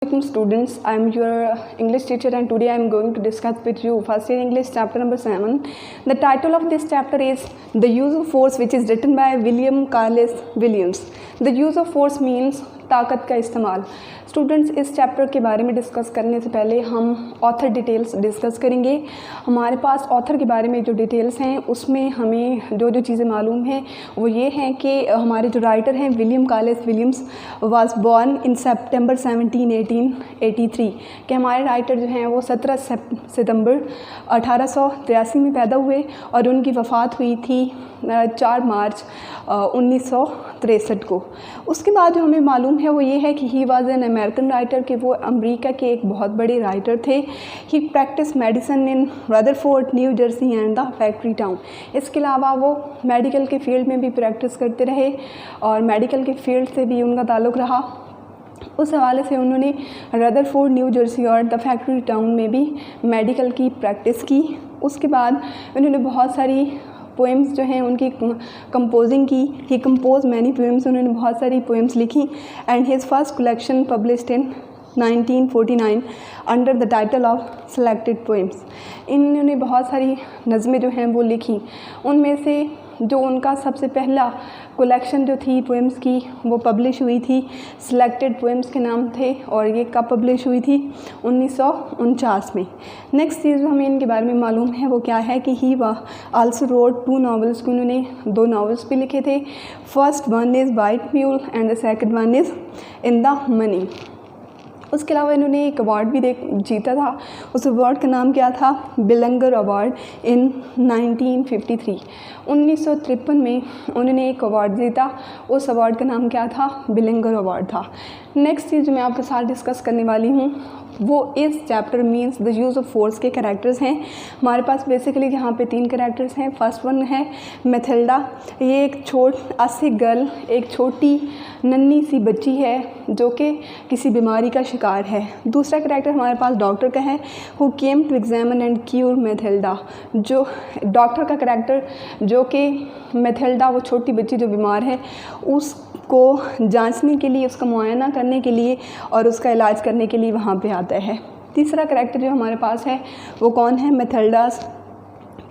Welcome students, I am your English teacher and today I am going to discuss with you first year English chapter number 7. The title of this chapter is The Use of Force, which is written by William Carlos Williams. The use of force means ताकत का इस्तेमाल। Students, इस chapter के बारे में discuss करने से पहले हम ऑथर डिटेल्स डिस्कस करेंगे। हमारे पास ऑथर के बारे में जो डिटेल्स हैं उसमें हमें जो चीज़ें मालूम हैं वो ये हैं कि हमारे जो राइटर हैं William Carlos Williams was born in September 17, 1883 कि हमारे राइटर जो हैं वो 17 सितंबर 1883 में पैदा हुए और उनकी वफ़ात हुई थी 4 मार्च 1963 को। उसके बाद जो हमें मालूम है वो ये है कि he was an American writer, कि वो अमेरिका के एक बहुत बड़े राइटर थे। He practice medicine in Rutherford, New Jersey and the factory town. इसके अलावा वो मेडिकल के फील्ड में भी प्रैक्टिस करते रहे और मेडिकल के फील्ड से भी उनका ताल्लुक़ रहा। उस हवाले से उन्होंने रदरफोर्ड, न्यू जर्सी और द फैक्ट्री टाउन में भी मेडिकल की प्रैक्टिस की। उसके बाद उन्होंने बहुत सारी पोएम्स जो हैं उनकी कंपोजिंग की। ही कंपोज मैनी पोएम्स, उन्होंने बहुत सारी पोएम्स लिखी। And his first collection published in 1949 under the title of selected poems. इन्होंने बहुत सारी नज़में जो हैं वो लिखी। उनमें से जो उनका सबसे पहला कलेक्शन जो थी पोएम्स की वो पब्लिश हुई थी, सिलेक्टेड पोएम्स के नाम थे, और ये कब पब्लिश हुई थी? 1949 में। नेक्स्ट चीज़ हमें इनके बारे में मालूम है वो क्या है कि ही आल्सो रोट 2 नॉवेल्स, कि उन्होंने 2 नॉवेल्स भी लिखे थे। First one is white mule and the second one is in the money. उसके अलावा इन्होंने एक अवार्ड भी जीता था। उस अवार्ड का नाम क्या था? बिलंगर अवार्ड इन 1953। 1953 में उन्होंने एक अवार्ड जीता। उस अवार्ड का नाम क्या था? बिलंगर अवार्ड था। नेक्स्ट चीज़ जो मैं आपके साथ डिस्कस करने वाली हूँ वो इस chapter means the use of force के कैरेक्टर्स हैं। हमारे पास बेसिकली यहाँ पे 3 कैरेक्टर्स हैं। फर्स्ट वन है मैथिल्डा। ये एक ऐसी गर्ल, एक छोटी नन्ही सी बच्ची है जो कि किसी बीमारी का शिकार है। दूसरा कैरेक्टर हमारे पास डॉक्टर का है, who came to examine and cure Mathilda. जो डॉक्टर का कैरेक्टर जो कि मैथिल्डा, वो छोटी बच्ची जो बीमार है, उसको जांचने के लिए, उसका मुआयना करने के लिए और उसका इलाज करने के लिए वहाँ पे आता है। तीसरा कैरेक्टर जो हमारे पास है वो कौन है? मैथिल्डास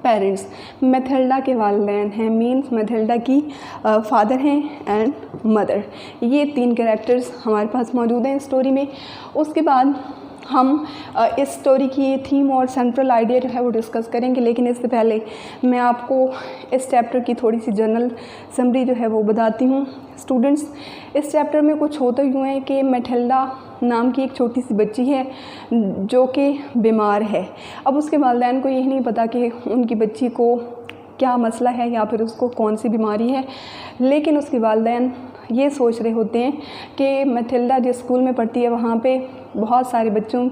पेरेंट्स। मैथिल्डा के वालिदैन हैं, मीन्स मैथिल्डा की फादर हैं एंड मदर। ये 3 कैरेक्टर्स हमारे पास मौजूद हैं स्टोरी में। उसके बाद हम इस स्टोरी की थीम और सेंट्रल आइडिया जो है वो डिस्कस करेंगे, लेकिन इससे पहले मैं आपको इस चैप्टर की थोड़ी सी जनरल समरी जो है वो बताती हूँ। स्टूडेंट्स, इस चैप्टर में कुछ होता यूँ है कि मैथिल्डा नाम की एक छोटी सी बच्ची है जो कि बीमार है। अब उसके वालिदैन को यही नहीं पता कि उनकी बच्ची को क्या मसला है या फिर उसको कौन सी बीमारी है, लेकिन उसके वालिदैन ये सोच रहे होते हैं कि मैथिल्डा जिस स्कूल में पढ़ती है वहाँ पे बहुत सारे बच्चों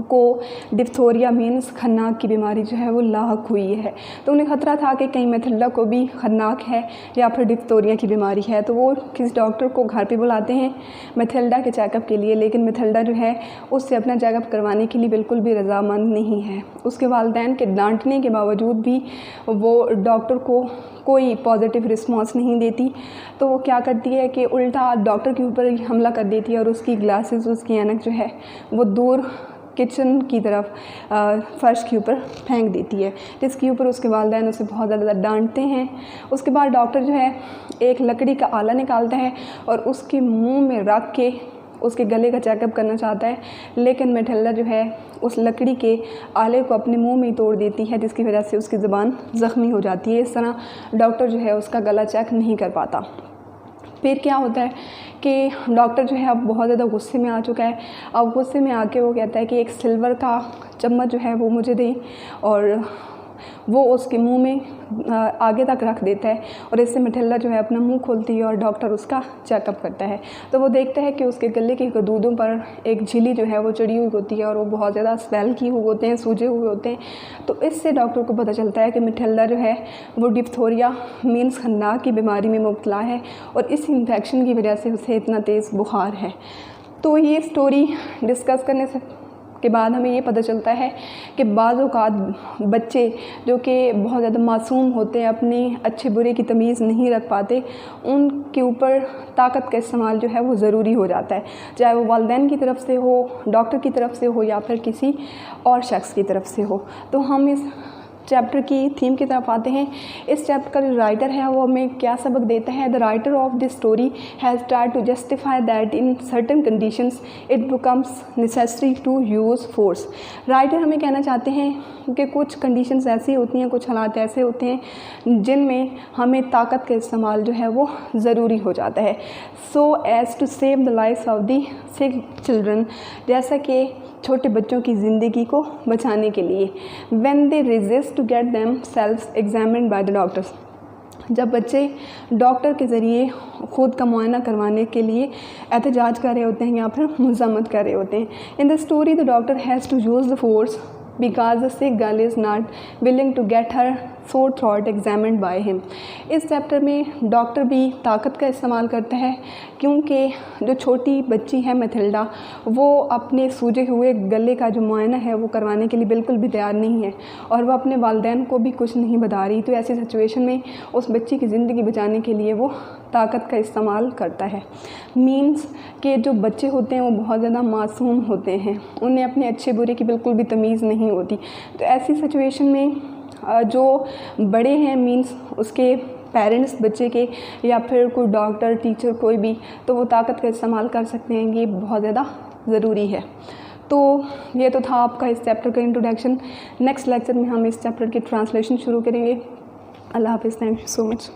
को डिप्थोरिया मीन्स खन्नाक की बीमारी जो है वो लाक हुई है। तो उन्हें ख़तरा था कि कहीं मैथिल्डा को भी खन्नाक है या फिर डिप्थोरिया की बीमारी है। तो वो किसी डॉक्टर को घर पे बुलाते हैं मैथिल्डा के चेकअप के लिए, लेकिन मैथिल्डा जो है उससे अपना चेकअप करवाने के लिए बिल्कुल भी रज़ामंद नहीं है। उसके वालिदैन के डांटने के बावजूद भी वो डॉक्टर को कोई पॉजिटिव रिस्पॉन्स नहीं देती। तो वो क्या करती है कि उल्टा डॉक्टर के ऊपर हमला कर देती है और उसकी ग्लासेस, उसकी ऐनक जो है वो दूर किचन की तरफ फ़र्श के ऊपर फेंक देती है, जिसके ऊपर उसके वालिदैन उसे बहुत ज़्यादा डांटते हैं। उसके बाद डॉक्टर जो है एक लकड़ी का आला निकालता है और उसके मुंह में रख के उसके गले का चेकअप करना चाहता है, लेकिन मैथिल्डा जो है उस लकड़ी के आले को अपने मुंह में ही तोड़ देती है, जिसकी वजह से उसकी ज़ुबान ज़ख्मी हो जाती है। इस तरह डॉक्टर जो है उसका गला चेक नहीं कर पाता। फिर क्या होता है कि डॉक्टर जो है अब बहुत ज़्यादा गुस्से में आ चुका है। अब गुस्से में आके वो कहता है कि एक सिल्वर का चम्मच जो है वो मुझे दें, और वो उसके मुंह में आगे तक रख देता है और इससे मैथिल्डा जो है अपना मुंह खोलती है और डॉक्टर उसका चेकअप करता है। तो वो देखता है कि उसके गले के गदूदों पर एक झिल्ली जो है वो चढ़ी हुई होती है और वो बहुत ज़्यादा स्वेल किए हुए होते हैं, सूजे हुए होते हैं। तो इससे डॉक्टर को पता चलता है कि मैथिल्डा जो है वो डिप्थोरिया मीन्स खन्नाक की बीमारी में मुब्तला है और इस इन्फेक्शन की वजह से उसे इतना तेज़ बुखार है। तो ये स्टोरी डिस्कस करने से के बाद हमें ये पता चलता है कि बाज़ औक़ात बच्चे जो कि बहुत ज़्यादा मासूम होते हैं, अपनी अच्छे बुरे की तमीज़ नहीं रख पाते, उनके ऊपर ताकत का इस्तेमाल जो है वो ज़रूरी हो जाता है, चाहे वो वालिदैन की तरफ से हो, डॉक्टर की तरफ से हो या फिर किसी और शख्स की तरफ से हो। तो हम इस चैप्टर की थीम की तरफ आते हैं। इस चैप्टर का जो राइटर है वो हमें क्या सबक देता है। The writer of this story has tried to justify that in certain conditions it becomes necessary to use force. Writer हमें कहना चाहते हैं कि कुछ कंडीशंस ऐसी होती हैं, कुछ हालात ऐसे होते हैं जिनमें हमें ताकत का इस्तेमाल जो है वो ज़रूरी हो जाता है। So as to save the life of the sick children, जैसा कि छोटे बच्चों की ज़िंदगी को बचाने के लिए। When they resist to get them self examined by the doctors, जब बच्चे डॉक्टर के ज़रिए ख़ुद का मुआयना करवाने के लिए एहतजाज कर रहे होते हैं या फिर मज़ामत कर रहे होते हैं। In the story the doctor has to use the force because the sick girl is not willing to get her sore throat examined by him. इस चैप्टर में डॉक्टर भी ताकत का इस्तेमाल करता है क्योंकि जो छोटी बच्ची है मैथिल्डा, वो अपने सूजे हुए गले का जो मुआयना है वो करवाने के लिए बिल्कुल भी तैयार नहीं है और वह अपने वालिदैन को भी कुछ नहीं बता रही। तो ऐसी सिचुएशन में उस बच्ची की ज़िंदगी बचाने के लिए वो ताकत का इस्तेमाल करता है। मीन्स कि जो बच्चे होते हैं वो बहुत ज़्यादा मासूम होते हैं, उन्हें अपने अच्छे बुरे की बिल्कुल भी तमीज़ नहीं होती। तो ऐसी सिचुएशन में जो बड़े हैं, मीन्स उसके पेरेंट्स बच्चे के या फिर कोई डॉक्टर, टीचर, कोई भी, तो वो ताकत का इस्तेमाल कर सकते हैं। ये बहुत ज़्यादा ज़रूरी है। तो ये तो था आपका इस चैप्टर का इंट्रोडक्शन। नेक्स्ट लेक्चर में हम इस चैप्टर की ट्रांसलेशन शुरू करेंगे। अल्लाह हाफ़िज़। Thank you so much.